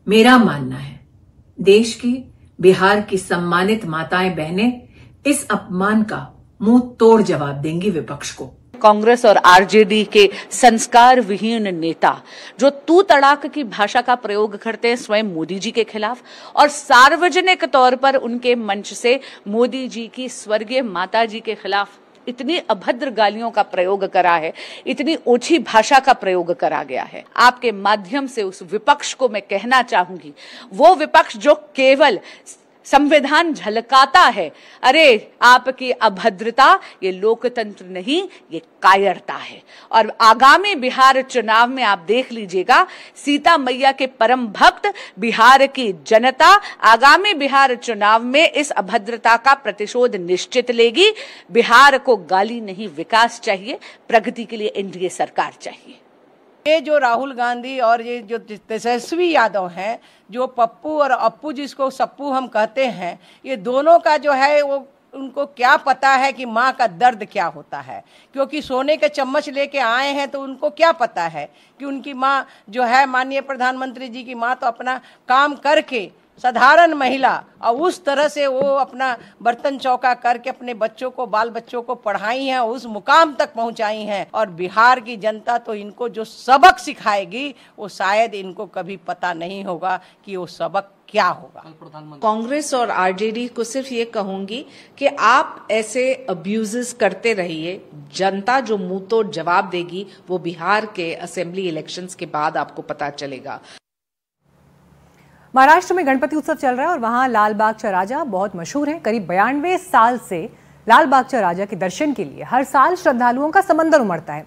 Speaker 2: मेरा मानना है देश की, बिहार की सम्मानित माताएं बहनें इस अपमान का मुंह तोड़ जवाब देंगी विपक्ष को।
Speaker 3: कांग्रेस और आरजेडी के संस्कार विहीन नेता जो तू तड़ाक की भाषा का प्रयोग करते हैं स्वयं मोदी जी के खिलाफ, और सार्वजनिक तौर पर उनके मंच से मोदी जी की स्वर्गीय माता जी के खिलाफ इतनी अभद्र गालियों का प्रयोग करा है, इतनी ओछी भाषा का प्रयोग करा गया है। आपके माध्यम से उस विपक्ष को मैं कहना चाहूंगी, वो विपक्ष जो केवल संविधान झलकाता है, अरे आपकी अभद्रता ये लोकतंत्र नहीं, ये कायरता है। और आगामी बिहार चुनाव में आप देख लीजिएगा, सीता मैया के परम भक्त बिहार की जनता आगामी बिहार चुनाव में इस अभद्रता का प्रतिशोध निश्चित लेगी। बिहार को गाली नहीं, विकास चाहिए, प्रगति के लिए एनडीए सरकार चाहिए।
Speaker 9: ये जो राहुल गांधी और ये जो तेजस्वी यादव हैं, जो पप्पू और अप्पू जिसको सप्पू हम कहते हैं, ये दोनों का जो है वो उनको क्या पता है कि माँ का दर्द क्या होता है, क्योंकि सोने के चम्मच लेके आए हैं तो उनको क्या पता है कि उनकी माँ जो है माननीय प्रधानमंत्री जी की माँ तो अपना काम करके साधारण महिला और उस तरह से वो अपना बर्तन चौका करके अपने बच्चों को, बाल बच्चों को पढ़ाई हैं, उस मुकाम तक पहुंचाई हैं। और बिहार की जनता तो इनको जो सबक सिखाएगी वो शायद इनको कभी पता नहीं होगा कि वो सबक क्या होगा।
Speaker 3: कांग्रेस और आरजेडी को सिर्फ ये कहूंगी कि आप ऐसे अब्यूजेस करते रहिए, जनता जो मुंह तोड़ जवाब देगी वो बिहार के असेंबली इलेक्शंस के बाद आपको पता चलेगा।
Speaker 1: महाराष्ट्र में गणपति उत्सव चल रहा है और वहां लाल बाग चा राजा बहुत मशहूर है। करीब 92 साल से लाल बाग चा राजा के दर्शन के लिए हर साल श्रद्धालुओं का समंदर उमड़ता है।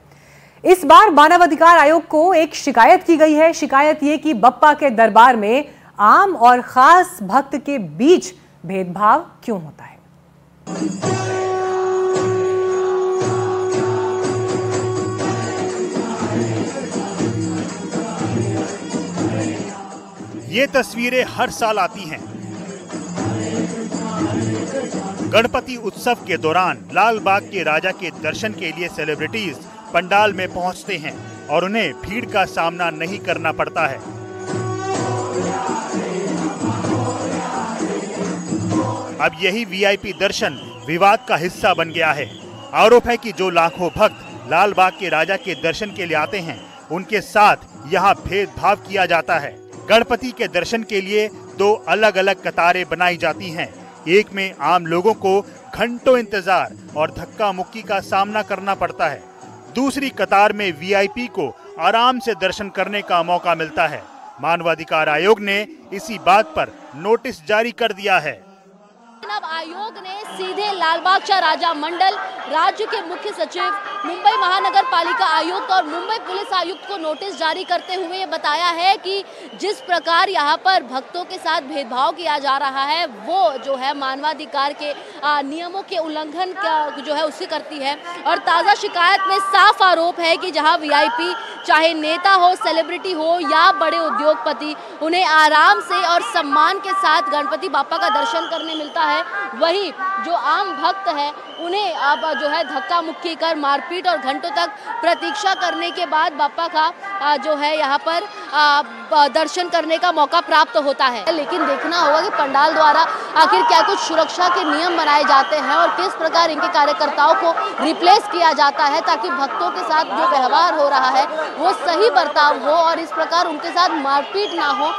Speaker 1: इस बार मानव अधिकार आयोग को एक शिकायत की गई है। शिकायत ये कि बप्पा के दरबार में आम और खास भक्त के बीच भेदभाव क्यों होता है।
Speaker 7: ये तस्वीरें हर साल आती हैं। गणपति उत्सव के दौरान लाल बाग के राजा के दर्शन के लिए सेलिब्रिटीज पंडाल में पहुंचते हैं और उन्हें भीड़ का सामना नहीं करना पड़ता है। अब यही वीआईपी दर्शन विवाद का हिस्सा बन गया है। आरोप है कि जो लाखों भक्त लाल बाग के राजा के दर्शन के लिए आते हैं, उनके साथ यहाँ भेदभाव किया जाता है। गणपति के दर्शन के लिए 2 अलग अलग कतारें बनाई जाती हैं। एक में आम लोगों को घंटों इंतजार और धक्का मुक्की का सामना करना पड़ता है। दूसरी कतार में वीआईपी को आराम से दर्शन करने का मौका मिलता है। मानवाधिकार आयोग ने इसी बात पर नोटिस जारी कर दिया है।
Speaker 23: अब आयोग ने सीधे लालबाग चा राजा मंडल, राज्य के मुख्य सचिव, मुंबई महानगर पालिका आयुक्त और मुंबई पुलिस आयुक्त को नोटिस जारी करते हुए ये बताया है कि जिस प्रकार यहाँ पर भक्तों के साथ भेदभाव किया जा रहा है वो जो है मानवाधिकार के नियमों के उल्लंघन का जो है उससे करती है। और ताज़ा शिकायत में साफ आरोप है कि जहाँ वीआईपी चाहे नेता हो, सेलिब्रिटी हो या बड़े उद्योगपति, उन्हें आराम से और सम्मान के साथ गणपति बाप्पा का दर्शन करने मिलता है, वहीं जो आम भक्त है उन्हें अब जो है धक्का मुक्की कर, मारपीट और घंटों तक प्रतीक्षा करने के बाद बाप्पा का जो है यहाँ पर दर्शन करने का मौका प्राप्त होता है। लेकिन देखना होगा कि पंडाल द्वारा आखिर क्या कुछ सुरक्षा के नियम बनाए जाते हैं और किस प्रकार इनके कार्यकर्ताओं को रिप्लेस किया जाता है ताकि भक्तों के साथ जो व्यवहार हो रहा है वो सही बर्ताव हो और इस प्रकार उनके साथ मारपीट ना हो।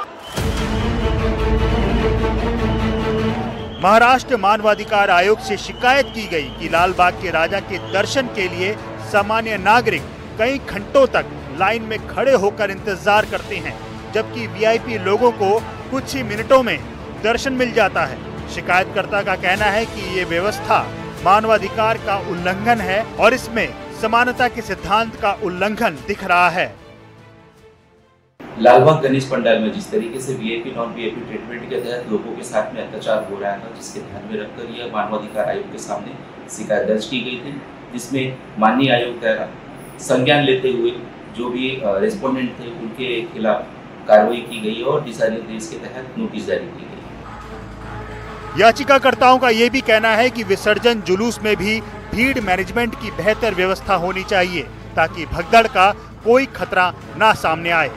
Speaker 7: महाराष्ट्र मानवाधिकार आयोग से शिकायत की गई कि लालबाग के राजा के दर्शन के लिए सामान्य नागरिक कई घंटों तक लाइन में खड़े होकर इंतजार करते हैं, जबकि वीआईपी लोगों को कुछ ही मिनटों में दर्शन मिल जाता है। शिकायतकर्ता का कहना है कि ये व्यवस्था मानवाधिकार का उल्लंघन है और इसमें समानता के सिद्धांत का उल्लंघन दिख रहा है।
Speaker 4: लालबाग गणेश पंडाल में जिस तरीके से वीआईपी नॉन वीआईपी ट्रीटमेंट के तहत लोगों के साथ में अत्याचार हो रहा था, जिसके ध्यान में रखकर यह मानवाधिकार आयोग के सामने शिकायत दर्ज की गई थी, जिसमें माननीय आयोग द्वारा संज्ञान लेते हुए जो भी रेस्पोंडेंट थे उनके खिलाफ कार्रवाई की गई और दिशा निर्देश के तहत नोटिस जारी की गई।
Speaker 7: याचिकाकर्ताओं का ये भी कहना है कि विसर्जन जुलूस में भी भीड़ मैनेजमेंट की बेहतर व्यवस्था होनी चाहिए ताकि भगदड़ का कोई खतरा ना सामने आए।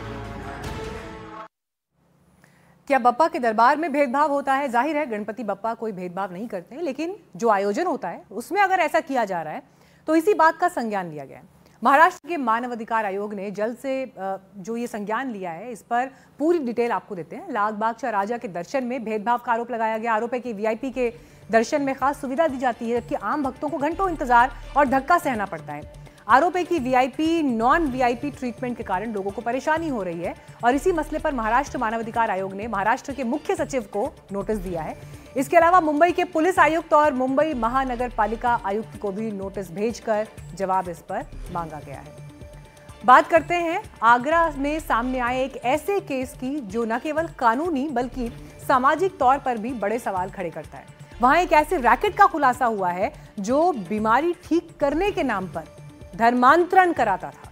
Speaker 1: क्या बप्पा के दरबार में भेदभाव होता है? जाहिर है गणपति बप्पा कोई भेदभाव नहीं करते, लेकिन जो आयोजन होता है उसमें अगर ऐसा किया जा रहा है तो इसी बात का संज्ञान लिया गया है। महाराष्ट्र के मानवाधिकार आयोग ने जल्द से जो ये संज्ञान लिया है, इस पर पूरी डिटेल आपको देते हैं। लालबाग राजा के दर्शन में भेदभाव का आरोप लगाया गया। आरोप है कि वीआईपी के दर्शन में खास सुविधा दी जाती है, जबकि आम भक्तों को घंटों इंतजार और धक्का सहना पड़ता है। आरोप है कि वीआईपी नॉन वीआईपी ट्रीटमेंट के कारण लोगों को परेशानी हो रही है और इसी मसले पर महाराष्ट्र मानवाधिकार आयोग ने महाराष्ट्र के मुख्य सचिव को नोटिस दिया है। इसके अलावा मुंबई के पुलिस आयुक्त और मुंबई महानगर पालिका आयुक्त को भी नोटिस भेजकर जवाब इस पर मांगा गया है। बात करते हैं आगरा में सामने आए एक ऐसे केस की जो न केवल कानूनी बल्कि सामाजिक तौर पर भी बड़े सवाल खड़े करता है। वहां एक ऐसे रैकेट का खुलासा हुआ है जो बीमारी ठीक करने के नाम पर धर्मांतरण कराता था।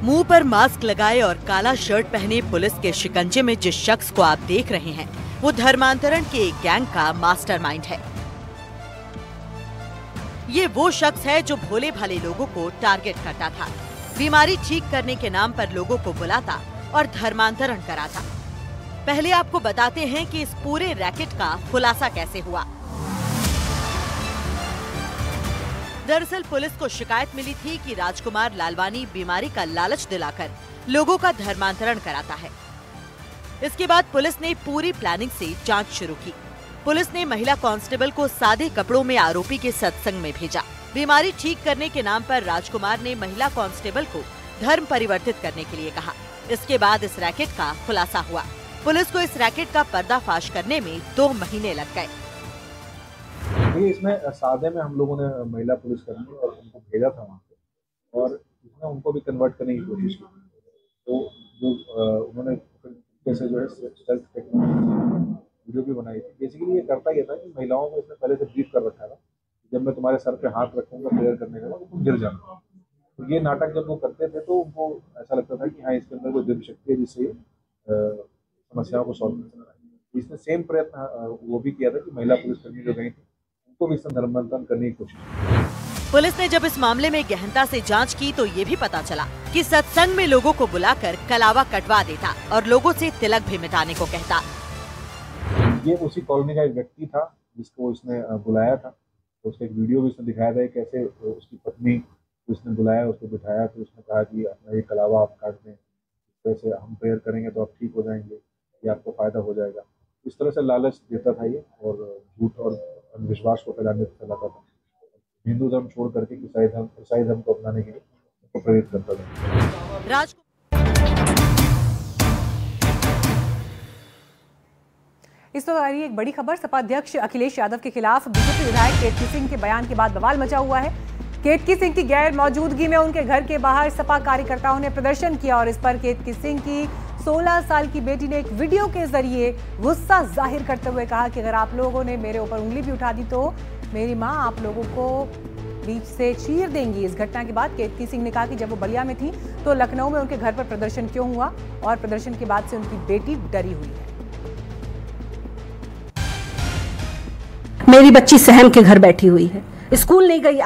Speaker 17: मुंह पर मास्क लगाए और काला शर्ट पहने पुलिस के शिकंजे में जिस शख्स को आप देख रहे हैं वो धर्मांतरण के एक गैंग का मास्टरमाइंड है। ये वो शख्स है जो भोले भाले लोगों को टारगेट करता था, बीमारी ठीक करने के नाम पर लोगों को बुलाता और धर्मांतरण कराता। पहले आपको बताते हैं कि इस पूरे रैकेट का खुलासा कैसे हुआ। दरअसल पुलिस को शिकायत मिली थी कि राजकुमार लालवानी बीमारी का लालच दिलाकर लोगों का धर्मांतरण कराता है। इसके बाद पुलिस ने पूरी प्लानिंग से जांच शुरू की। पुलिस ने महिला कांस्टेबल को सादे कपड़ों में आरोपी के सत्संग में भेजा। बीमारी ठीक करने के नाम पर राजकुमार ने महिला कांस्टेबल को धर्म परिवर्तित करने के लिए कहा। इसके बाद इस रैकेट का खुलासा हुआ। पुलिस को इस रैकेट का पर्दाफाश करने में 2 महीने लग गए।
Speaker 5: इसमें सादे में हम लोगों ने महिला पुलिसकर्मी और उनको भेजा था वहाँ पे और इसमें उनको भी कन्वर्ट करने की कोशिश की। तो जो उन्होंने कैसे जो है सेल्फ टेक्नोलॉजी वीडियो भी बनाई थी। बेसिकली ये करता ये था कि महिलाओं को इसने पहले से ब्रीफ कर रखा था, जब मैं तुम्हारे सर पे हाथ रखूंगा प्रेयर करने के बाद तुम गिर जाना। तो ये नाटक जब वो करते थे तो उनको ऐसा लगता था कि हाँ इसके अंदर कोई दिव्य शक्ति है जिससे समस्याओं को सॉल्व करना है। इसने सेम प्रयत्न वो भी किया था कि महिला पुलिसकर्मी जो गई थी उनको भी इसमें धर्मांतरण करने की कोशिश की।
Speaker 17: पुलिस ने जब इस मामले में गहनता से जांच की तो ये भी पता चला कि सत्संग में लोगों को बुलाकर कलावा कटवा देता और लोगों से तिलक भी मिटाने को कहता।
Speaker 5: ये उसी कॉलोनी का एक व्यक्ति था जिसको इसने बुलाया था। तो उसका एक वीडियो भी इसने दिखाया था कैसे उसकी पत्नी को इसने बुलाया, उसको बिठाया, तो उसने कहा कि अपना ये कलावा आप काट दें, वैसे हम प्रेयर करेंगे तो आप ठीक हो जाएंगे, ये आपको फायदा हो जाएगा। इस तरह से लालच देता था ये और झूठ और अंधविश्वास को फैलाने से फैलाता था। हिंदू धर्म छोड़ करके ईसाई धर्म को अपनाने के लिए उसको प्रेरित करता था।
Speaker 1: इस तो रही एक बड़ी खबर। सपा अध्यक्ष अखिलेश यादव के खिलाफ बीजेपी विधायक केतकी सिंह के बयान के बाद बवाल मचा हुआ है। केतकी सिंह की गैर मौजूदगी में उनके घर के बाहर सपा कार्यकर्ताओं ने प्रदर्शन किया और इस पर केतकी सिंह की 16 साल की बेटी ने एक वीडियो के जरिए गुस्सा जाहिर करते हुए कहा कि अगर आप लोगों ने मेरे ऊपर उंगली भी उठा दी तो मेरी मां आप लोगों को बीच से चीर देंगी। इस घटना के बाद केतकी सिंह ने कहा कि जब वो बलिया में थी तो लखनऊ में उनके घर पर प्रदर्शन क्यों हुआ और प्रदर्शन के बाद से उनकी बेटी डरी हुई है।
Speaker 6: मेरी बच्ची सहम के घर बैठी हुई है, स्कूल नहीं गई।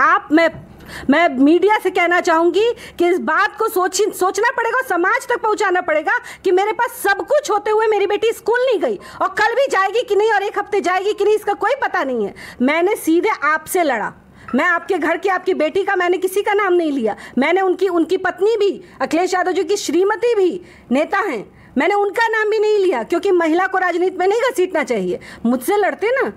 Speaker 6: मैं मीडिया से कहना चाहूंगी कि इस बात को सोचना पड़ेगा, समाज तक पहुंचाना पड़ेगा कि मेरे पास सब कुछ होते हुए मेरी बेटी स्कूल नहीं गई और कल भी जाएगी कि नहीं और 1 हफ्ते जाएगी कि नहीं इसका कोई पता नहीं है। मैंने सीधे आपसे लड़ा। मैं आपके घर की आपकी बेटी का मैंने किसी का नाम नहीं लिया। मैंने उनकी पत्नी भी, अखिलेश यादव जी की श्रीमती भी नेता हैं, मैंने उनका नाम भी नहीं लिया, क्योंकि महिला को राजनीति में नहीं घसीटना चाहिए। मुझसे लड़ते ना,